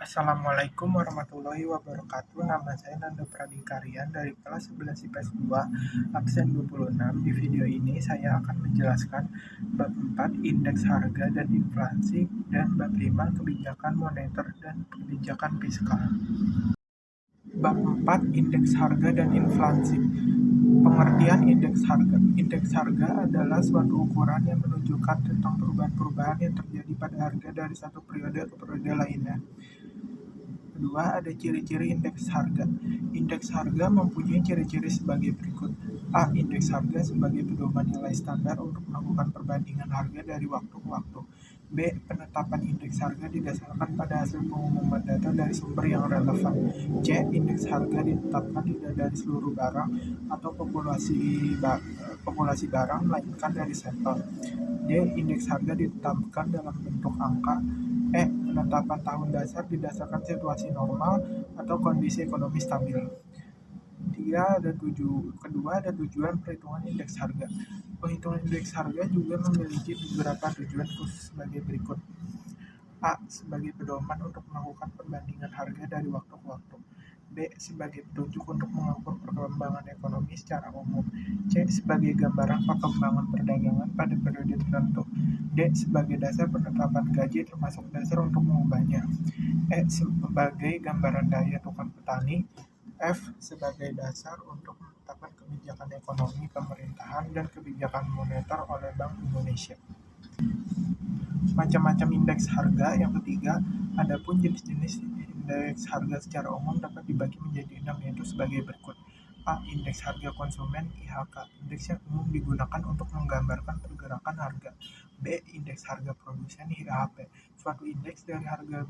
Assalamualaikum warahmatullahi wabarakatuh. Nama saya Nando Pradikarian dari kelas 11 IPS 2, absen 26. Di video ini saya akan menjelaskan bab 4 indeks harga dan inflasi dan bab 5 kebijakan moneter dan kebijakan fiskal. Bab 4 indeks harga dan inflasi. Pengertian indeks harga. Indeks harga adalah suatu ukuran yang menunjukkan tentang perubahan-perubahan yang terjadi pada harga dari satu periode ke periode lainnya. Kedua, ada ciri-ciri indeks harga. Indeks harga mempunyai ciri-ciri sebagai berikut. A. Indeks harga sebagai pedoman nilai standar untuk melakukan perbandingan harga dari waktu ke waktu. B. Penetapan indeks harga didasarkan pada hasil pengumuman data dari sumber yang relevan. C. Indeks harga ditetapkan tidak dari seluruh barang atau populasi barang, melainkan dari sampel. D. Indeks harga ditetapkan dalam bentuk angka. E. Penetapan tahun dasar didasarkan situasi normal atau kondisi ekonomi stabil. Kedua, ada tujuan perhitungan indeks harga. Penghitungan indeks harga juga memiliki beberapa tujuan khusus sebagai berikut. A. Sebagai pedoman untuk melakukan perbandingan harga dari waktu ke waktu. B. Sebagai petunjuk untuk mengukur perkembangan ekonomi secara umum. C. Sebagai gambaran perkembangan perdagangan pada periode tertentu. D. Sebagai dasar penetapan gaji termasuk dasar untuk mengubahnya. E. Sebagai gambaran daya tukar petani. F. Sebagai dasar untuk menetapkan kebijakan ekonomi pemerintahan dan kebijakan moneter oleh Bank Indonesia. Macam-macam indeks harga. Yang ketiga, adapun jenis-jenis indeks harga secara umum dapat dibagi menjadi 6, yaitu sebagai berikut. A. Indeks harga konsumen (IHK). Indeks yang umum digunakan untuk menggambarkan pergerakan harga. B. Indeks harga produsen (IHP). Suatu indeks dari harga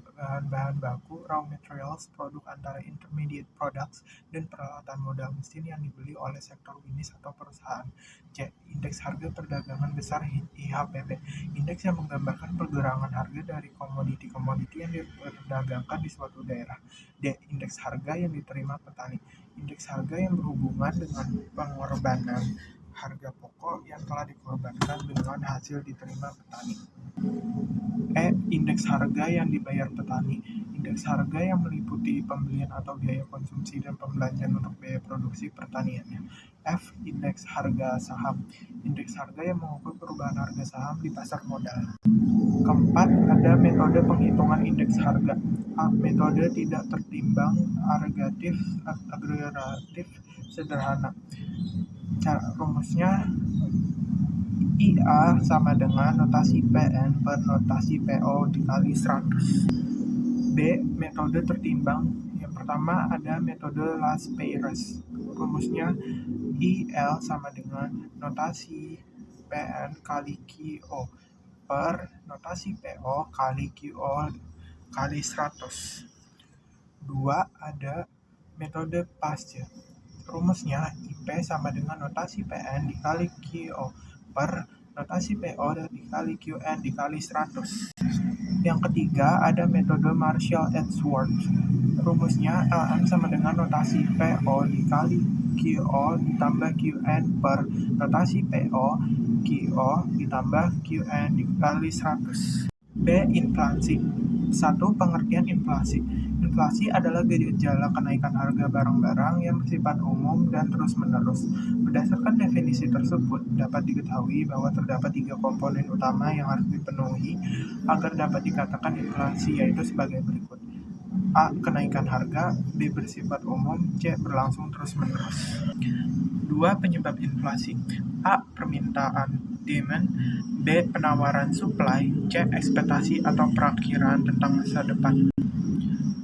bahan baku (raw materials), produk antara intermediate products, dan peralatan modal mesin yang dibeli oleh sektor bisnis atau perusahaan. C. Indeks harga perdagangan besar (IHPB). Indeks yang menggambarkan pergerakan harga dari komoditi-komoditi yang diperdagangkan di suatu daerah. D. Indeks harga yang diterima petani. Indeks harga yang berhubungan dengan pengorbanan harga pokok yang telah dikorbankan dengan hasil diterima petani. E. Indeks harga yang dibayar petani. Indeks harga yang meliputi pembelian atau biaya konsumsi dan pembelanjaan untuk biaya produksi pertaniannya. F. Indeks harga saham. Indeks harga yang mengukur perubahan harga saham di pasar modal. Keempat, ada metode penghitungan indeks harga. A. Metode tidak tertimbang agregatif sederhana. Rumusnya IA sama dengan notasi PN per notasi PO dikali 100. B. Metode tertimbang. Yang pertama ada metode Las Peyres. Rumusnya IL sama dengan notasi PN kali QO per notasi PO kali QO kali 100. 2. Ada metode Pasche. Rumusnya IP sama dengan notasi PN dikali QO per notasi PO dikali QN dikali 100. Yang ketiga ada metode Marshall-Edgeworth. Rumusnya LM sama dengan notasi PO dikali QO ditambah QN per notasi PO QO ditambah QN dikali 100. B. Inflasi. 1. Pengertian inflasi. Inflasi adalah gejala kenaikan harga barang-barang yang bersifat umum dan terus-menerus. Berdasarkan definisi tersebut, dapat diketahui bahwa terdapat 3 komponen utama yang harus dipenuhi agar dapat dikatakan inflasi, yaitu sebagai berikut. A. Kenaikan harga. B. Bersifat umum. C. Berlangsung terus-menerus. 2. Penyebab inflasi. A. Permintaan (demand). B. Penawaran (supply). C. Ekspektasi atau perakiraan tentang masa depan.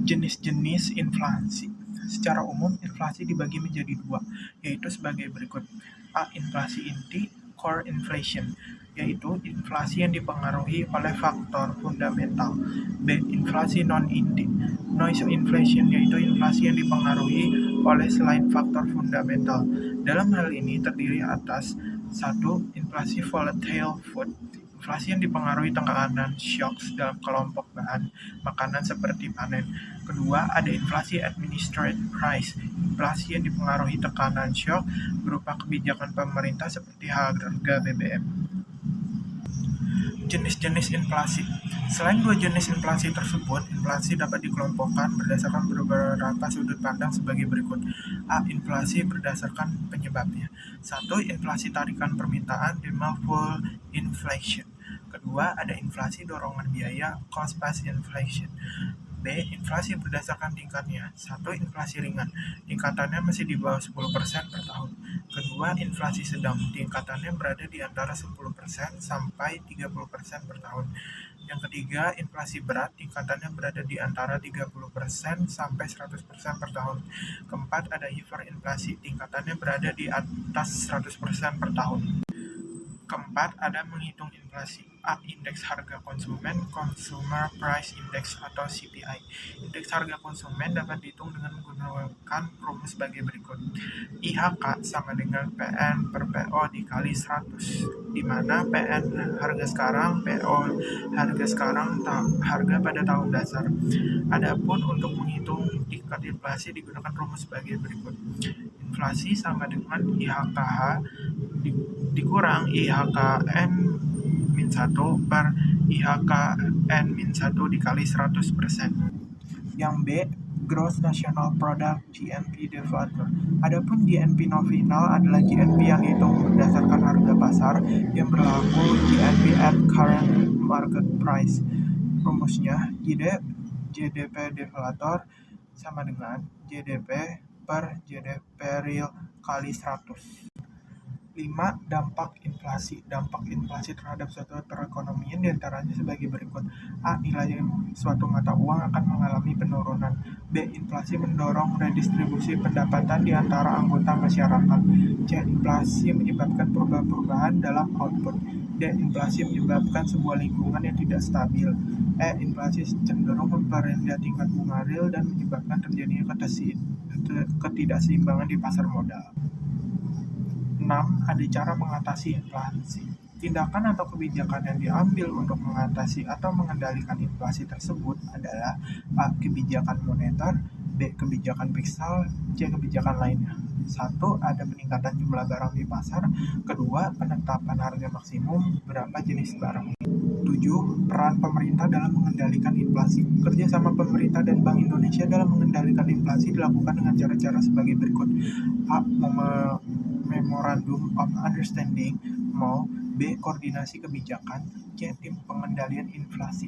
Jenis-jenis inflasi. Secara umum, inflasi dibagi menjadi 2, yaitu sebagai berikut. A. Inflasi inti, core inflation, yaitu inflasi yang dipengaruhi oleh faktor fundamental. B. Inflasi non-inti, noise inflation, yaitu inflasi yang dipengaruhi oleh selain faktor fundamental. Dalam hal ini terdiri atas 1. Inflasi volatile food. Inflasi yang dipengaruhi tekanan shocks dalam kelompok bahan makanan seperti panen. Kedua, ada inflasi administered price. Inflasi yang dipengaruhi tekanan shock berupa kebijakan pemerintah seperti harga BBM. Jenis-jenis inflasi. Selain dua jenis inflasi tersebut, inflasi dapat dikelompokkan berdasarkan beberapa sudut pandang sebagai berikut. A. Inflasi berdasarkan penyebabnya. 1. Inflasi tarikan permintaan, demand pull inflation. Kedua, ada inflasi dorongan biaya, cost-based inflation. B. Inflasi berdasarkan tingkatnya. 1. Inflasi ringan, tingkatannya masih di bawah 10% per tahun. Kedua, inflasi sedang, tingkatannya berada di antara 10% sampai 30% per tahun. Yang ketiga, inflasi berat, tingkatannya berada di antara 30% sampai 100% per tahun. Keempat, ada hiperinflasi, tingkatannya berada di atas 100% per tahun. Keempat, ada menghitung inflasi. A. Indeks harga konsumen, Consumer Price Index atau CPI. Indeks harga konsumen dapat dihitung dengan menggunakan rumus sebagai berikut. IHK sama dengan PN per PO dikali 100, di mana PN harga sekarang, PO harga sekarang, harga pada tahun dasar. Adapun untuk menghitung tingkat inflasi digunakan rumus sebagai berikut. Inflasi sama dengan IHKH dikurang IHKN-1 per IHKN-1 dikali 100%. Yang B, Gross National Product GNP deflator. Adapun GNP nominal adalah GNP yang dihitung berdasarkan harga pasar yang berlaku GNP at current market price. Rumusnya GDP deflator sama dengan GDP per GDP real kali 100. 5. Dampak inflasi. Dampak inflasi terhadap suatu perekonomian diantaranya sebagai berikut. A. Nilai suatu mata uang akan mengalami penurunan. B. Inflasi mendorong redistribusi pendapatan di antara anggota masyarakat. C. Inflasi menyebabkan perubahan-perubahan dalam output. D. Inflasi menyebabkan sebuah lingkungan yang tidak stabil. E. Inflasi cenderung memperendah tingkat bunga real dan menyebabkan terjadinya ketidakseimbangan di pasar modal. 6. Ada cara mengatasi inflasi. Tindakan atau kebijakan yang diambil untuk mengatasi atau mengendalikan inflasi tersebut adalah A. Kebijakan moneter, B. Kebijakan fiskal, C. Kebijakan lainnya. 1. Ada peningkatan jumlah barang di pasar. Kedua, penetapan harga maksimum berapa jenis barang. 7. Peran pemerintah dalam mengendalikan inflasi. Kerjasama pemerintah dan Bank Indonesia dalam mengendalikan inflasi dilakukan dengan cara-cara sebagai berikut. A. Memorandum of Understanding, MOU. B. Koordinasi kebijakan. C. Tim pengendalian inflasi.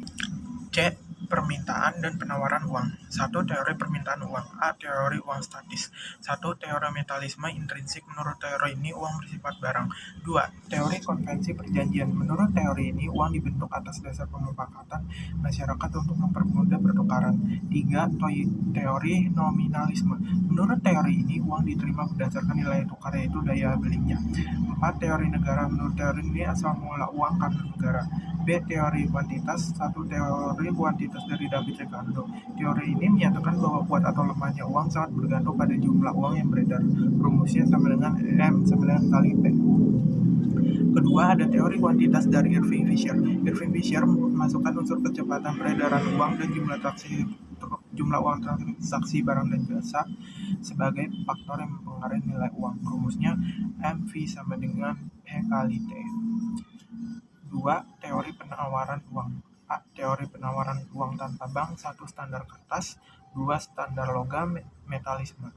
C. Permintaan dan penawaran uang. 1. Teori permintaan uang. A. Teori uang statis. 1. Teori metalisme intrinsik. Menurut teori ini, uang bersifat barang. 2. Teori konvensi perjanjian. Menurut teori ini, uang dibentuk atas dasar pemufakatan masyarakat untuk mempermudah pertukaran. 3. Teori nominalisme. Menurut teori ini, uang diterima berdasarkan nilai tukar, yaitu daya belinya. 4. Teori negara. Menurut teori ini, asal mula uang karena negara. B. Teori kuantitas. 1. Teori kuantitas dari David Ricardo. Teori ini menyatakan bahwa kuat atau lemahnya uang sangat bergantung pada jumlah uang yang beredar. Rumusnya sama dengan M sama dengan kali P. Kedua, ada teori kuantitas dari Irving Fisher. Irving Fisher memasukkan unsur kecepatan peredaran uang dan jumlah uang transaksi barang dan jasa sebagai faktor yang mempengaruhi nilai uang. Rumusnya MV sama dengan P kali T. 2. Teori penawaran uang. A. Teori penawaran uang tanpa bank. 1. Standar kertas. 2. Standar logam metalisme.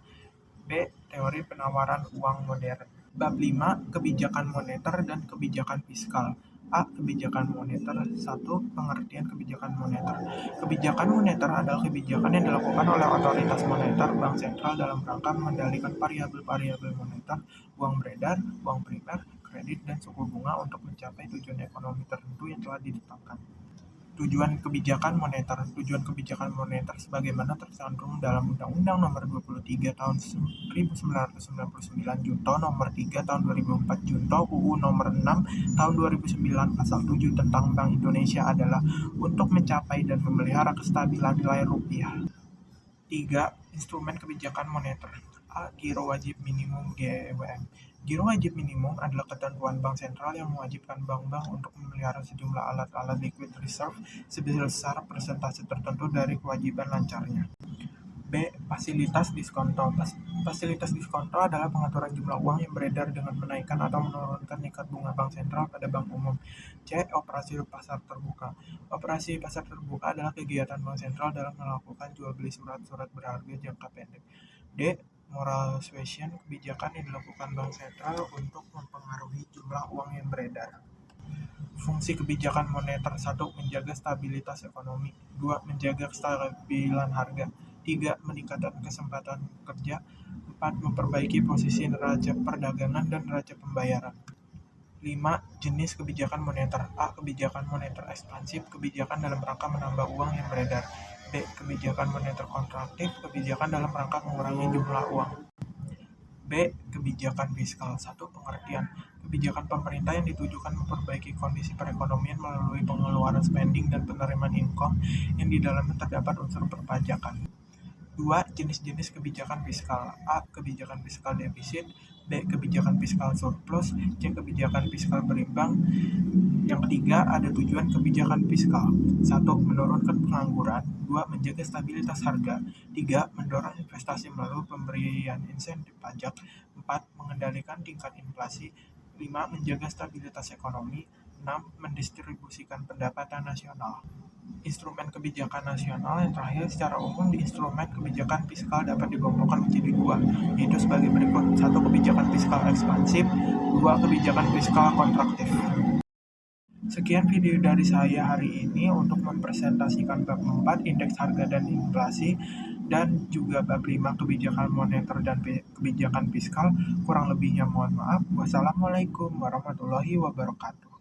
B. Teori penawaran uang modern. Bab 5. Kebijakan moneter dan kebijakan fiskal. A. Kebijakan moneter. 1. Pengertian kebijakan moneter. Kebijakan moneter adalah kebijakan yang dilakukan oleh otoritas moneter, bank sentral, dalam rangka mengendalikan variabel-variabel moneter, uang beredar, uang primer, kredit, dan suku bunga untuk mencapai tujuan ekonomi tertentu yang telah ditetapkan. Tujuan kebijakan moneter. Tujuan kebijakan moneter sebagaimana tercantum dalam Undang-Undang Nomor 23 Tahun 1999 Junto Nomor 3 Tahun 2004 Junto UU Nomor 6 Tahun 2009 Pasal 7 tentang Bank Indonesia adalah untuk mencapai dan memelihara kestabilan nilai rupiah. 3. Instrumen kebijakan moneter. A. Giro wajib minimum GWM. Giro wajib minimum adalah ketentuan bank sentral yang mewajibkan bank-bank untuk memelihara sejumlah alat-alat liquid reserve sebesar persentase tertentu dari kewajiban lancarnya. B. Fasilitas diskonto. Fasilitas diskonto adalah pengaturan jumlah uang yang beredar dengan menaikkan atau menurunkan tingkat bunga bank sentral pada bank umum. C. Operasi pasar terbuka. Operasi pasar terbuka adalah kegiatan bank sentral dalam melakukan jual beli surat-surat berharga jangka pendek. D. Moral suasion, kebijakan yang dilakukan bank sentral untuk mempengaruhi jumlah uang yang beredar. Fungsi kebijakan moneter: 1. Menjaga stabilitas ekonomi. 2. Menjaga kestabilan harga. 3. Meningkatkan kesempatan kerja. 4. Memperbaiki posisi neraca perdagangan dan neraca pembayaran. 5. Jenis kebijakan moneter. A. Kebijakan moneter ekspansif, kebijakan dalam rangka menambah uang yang beredar. B. Kebijakan moneter kontraktif, kebijakan dalam rangka mengurangi jumlah uang. B. Kebijakan fiskal. 1. Pengertian: kebijakan pemerintah yang ditujukan memperbaiki kondisi perekonomian melalui pengeluaran spending dan penerimaan income yang di dalamnya terdapat unsur perpajakan. 2. Jenis-jenis kebijakan fiskal. A. Kebijakan fiskal defisit. B. Kebijakan fiskal surplus. C. Kebijakan fiskal berimbang. Yang ketiga, ada tujuan kebijakan fiskal. 1. Menurunkan pengangguran. 2. Menjaga stabilitas harga. 3. Mendorong investasi melalui pemberian insentif pajak. 4. Mengendalikan tingkat inflasi. 5. Menjaga stabilitas ekonomi. 6. Mendistribusikan pendapatan nasional. Instrumen kebijakan nasional yang terakhir, secara umum di instrumen kebijakan fiskal dapat dikelompokkan menjadi dua, yaitu sebagai berikut. 1. Kebijakan fiskal ekspansif. 2. Kebijakan fiskal kontraktif. Sekian video dari saya hari ini untuk mempresentasikan bab 4 indeks harga dan inflasi, dan juga bab 5 kebijakan moneter dan kebijakan fiskal. Kurang lebihnya mohon maaf. Wassalamualaikum warahmatullahi wabarakatuh.